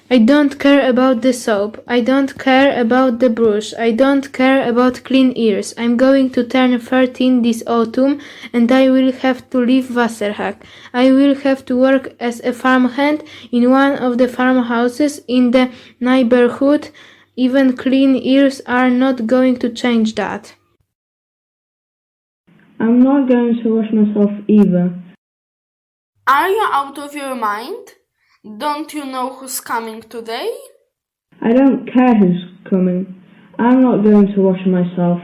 I don't care about the soap. I don't care about the brush. I don't care about clean ears. I'm going to turn 13 this autumn and I will have to leave Wasserhag. I will have to work as a farmhand in one of the farmhouses in the neighborhood. Even clean ears are not going to change that. I'm not going to wash myself either. Are you out of your mind? Don't you know who's coming today? I don't care who's coming. I'm not going to wash myself.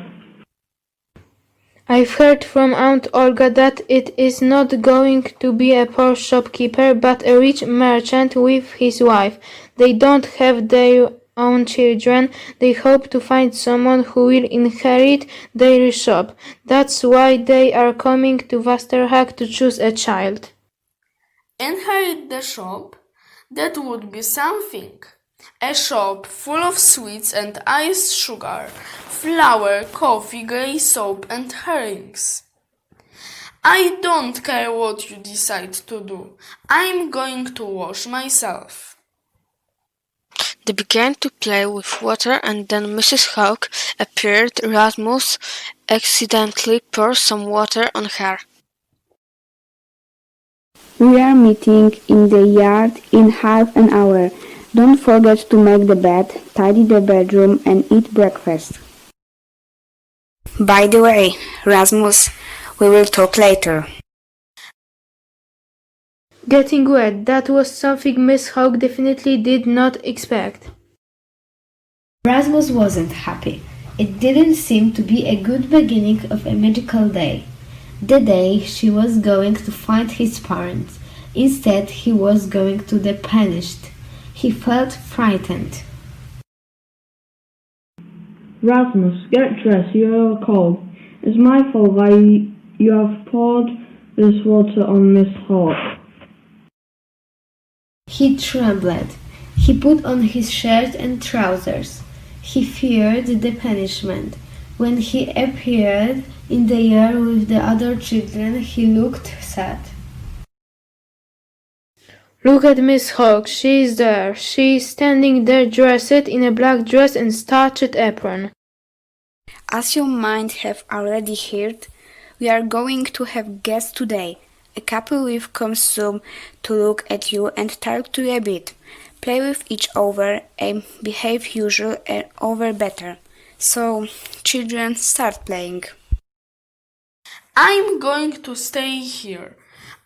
I've heard from Aunt Olga that it is not going to be a poor shopkeeper, but a rich merchant with his wife. They don't have their own children. They hope to find someone who will inherit their shop. That's why they are coming to Wasserhag to choose a child. Inherit the shop? That would be something. A shop full of sweets and iced sugar, flour, coffee, grey soap and herrings. I don't care what you decide to do. I'm going to wash myself. They began to play with water and then Mrs. Hawk appeared. Rasmus accidentally poured some water on her. We are meeting in the yard in half an hour. Don't forget to make the bed, tidy the bedroom and eat breakfast. By the way, Rasmus, we will talk later. Getting wet, that was something Miss Hawk definitely did not expect. Rasmus wasn't happy. It didn't seem to be a good beginning of a magical day. The day she was going to find his parents. Instead, he was going to be punished. He felt frightened. Rasmus, get dressed, you're cold. It's my fault why you have poured this water on Miss Hawk. He trembled. He put on his shirt and trousers. He feared the punishment. When he appeared in the yard with the other children, he looked sad. Look at Miss Hawk, she is there. She is standing there dressed in a black dress and starched apron. As you might have already heard, we are going to have guests today. A couple will come soon to look at you and talk to you a bit. Play with each other and behave usual and over better. So, children, start playing. I'm going to stay here.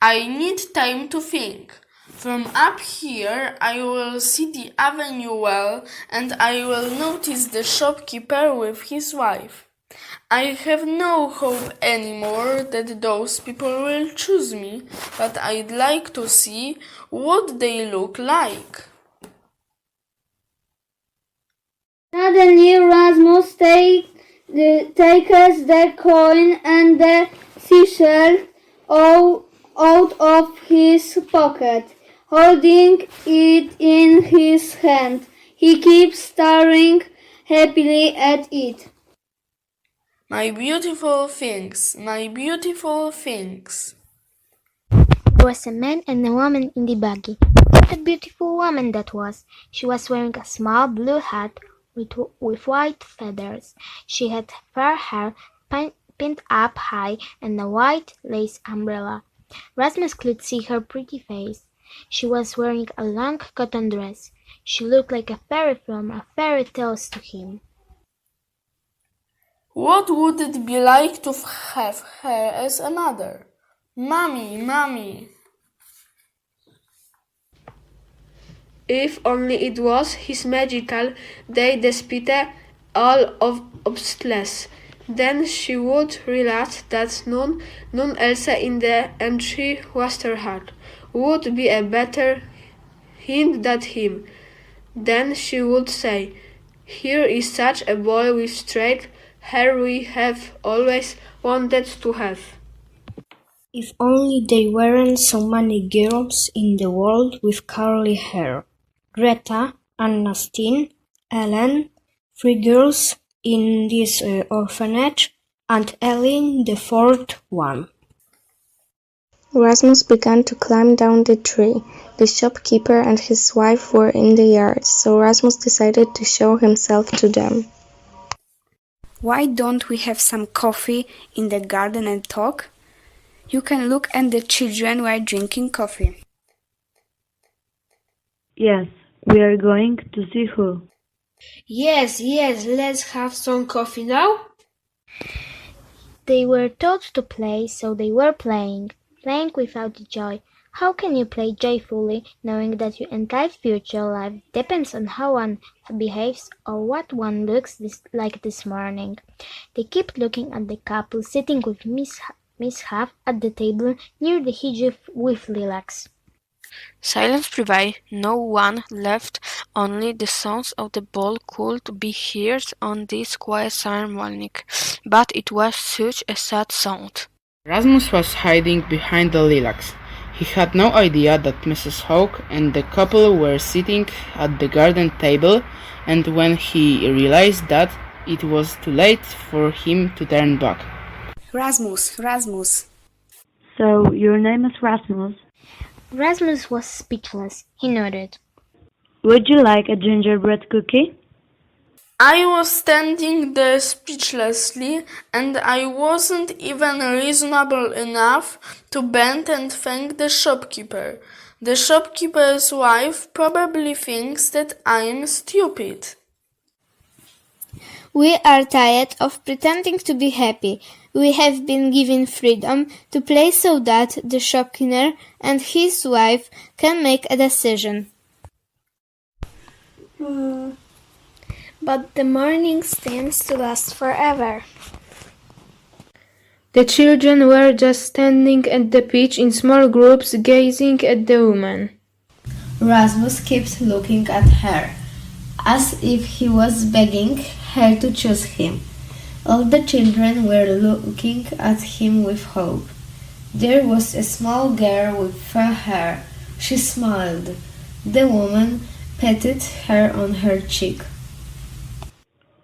I need time to think. From up here I will see the avenue well and I will notice the shopkeeper with his wife. I have no hope anymore that those people will choose me, but I'd like to see what they look like. Suddenly Rasmus takes the coin and the seashell out of his pocket, holding it in his hand. He keeps staring happily at it. My beautiful things, my beautiful things. There was a man and a woman in the buggy. What a beautiful woman that was! She was wearing a small blue hat with white feathers. She had fair hair pinned up high and a white lace umbrella. Rasmus could see her pretty face. She was wearing a long cotton dress. She looked like a fairy from a fairy tales to him. What would it be like to have her as a mother? Mommy, Mommy. If only it was his magical day despite all of obstacles. Then she would realize that none else in the entry Wasserhag would be a better hind than him. Then she would say, "Here is such a boy with straight hair we have always wanted to have." If only there weren't so many girls in the world with curly hair. Greta, Anna Steen, Ellen, 3 girls in this orphanage, and Ellen, the 4th one. Rasmus began to climb down the tree. The shopkeeper and his wife were in the yard, so Rasmus decided to show himself to them. Why don't we have some coffee in the garden and talk? You can look at the children while drinking coffee. Yes, we are going to see who. Yes, let's have some coffee now. They were taught to play, so they were playing without joy. How can you play joyfully, knowing that your entire future life depends on how one behaves or what one looks like this morning? They kept looking at the couple sitting with Miss Huff at the table near the hedge with lilacs. Silence prevailed, no one left, only the sounds of the ball could be heard on this quiet summer morning, but it was such a sad sound. Rasmus was hiding behind the lilacs. He had no idea that Mrs. Hawk and the couple were sitting at the garden table, and when he realized that, it was too late for him to turn back. Rasmus. So, your name is Rasmus. Rasmus was speechless. He nodded. Would you like a gingerbread cookie? I was standing there speechlessly, and I wasn't even reasonable enough to bend and thank the shopkeeper. The shopkeeper's wife probably thinks that I'm stupid. We are tired of pretending to be happy. We have been given freedom to play so that the shopkeeper and his wife can make a decision. But the morning seems to last forever. The children were just standing at the pitch in small groups, gazing at the woman. Rasmus kept looking at her, as if he was begging her to choose him. All the children were looking at him with hope. There was a small girl with fair hair. She smiled. The woman patted her on her cheek.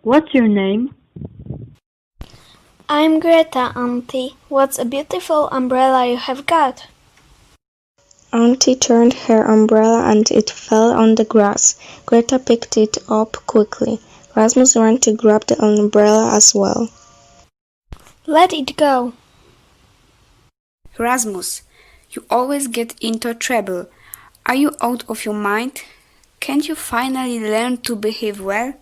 What's your name? I'm Greta, Auntie. What a beautiful umbrella you have got. Auntie turned her umbrella and it fell on the grass. Greta picked it up quickly. Rasmus ran to grab the umbrella as well. Let it go. Rasmus, you always get into trouble. Are you out of your mind? Can't you finally learn to behave well?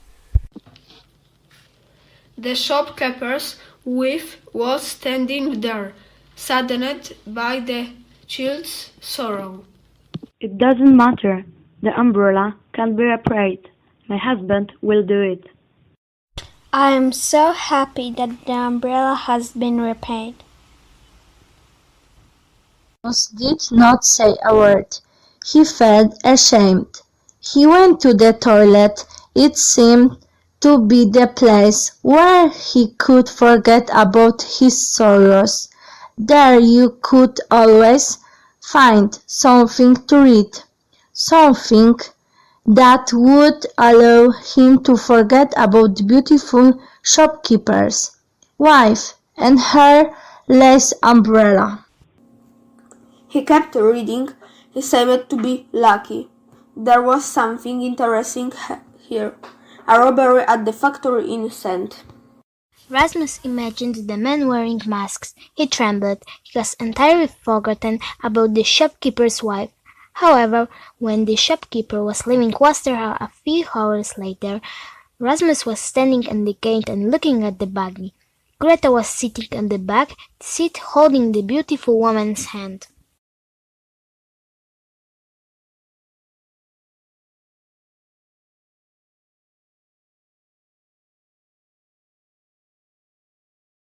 The shopkeeper's wife was standing there, saddened by the child's sorrow. It doesn't matter. The umbrella can't be repaired. My husband will do it. I am so happy that the umbrella has been repaired. Rasmus did not say a word. He felt ashamed. He went to the toilet. It seemed to be the place where he could forget about his sorrows. There you could always find something to read, something that would allow him to forget about the beautiful shopkeeper's wife and her lace umbrella. He kept reading. He seemed to be lucky. There was something interesting here. A robbery at the factory in St. Rasmus imagined the men wearing masks. He trembled. He was entirely forgotten about the shopkeeper's wife. However, when the shopkeeper was leaving Westerhall a few hours later, Rasmus was standing at the gate and looking at the buggy. Greta was sitting on the back seat holding the beautiful woman's hand.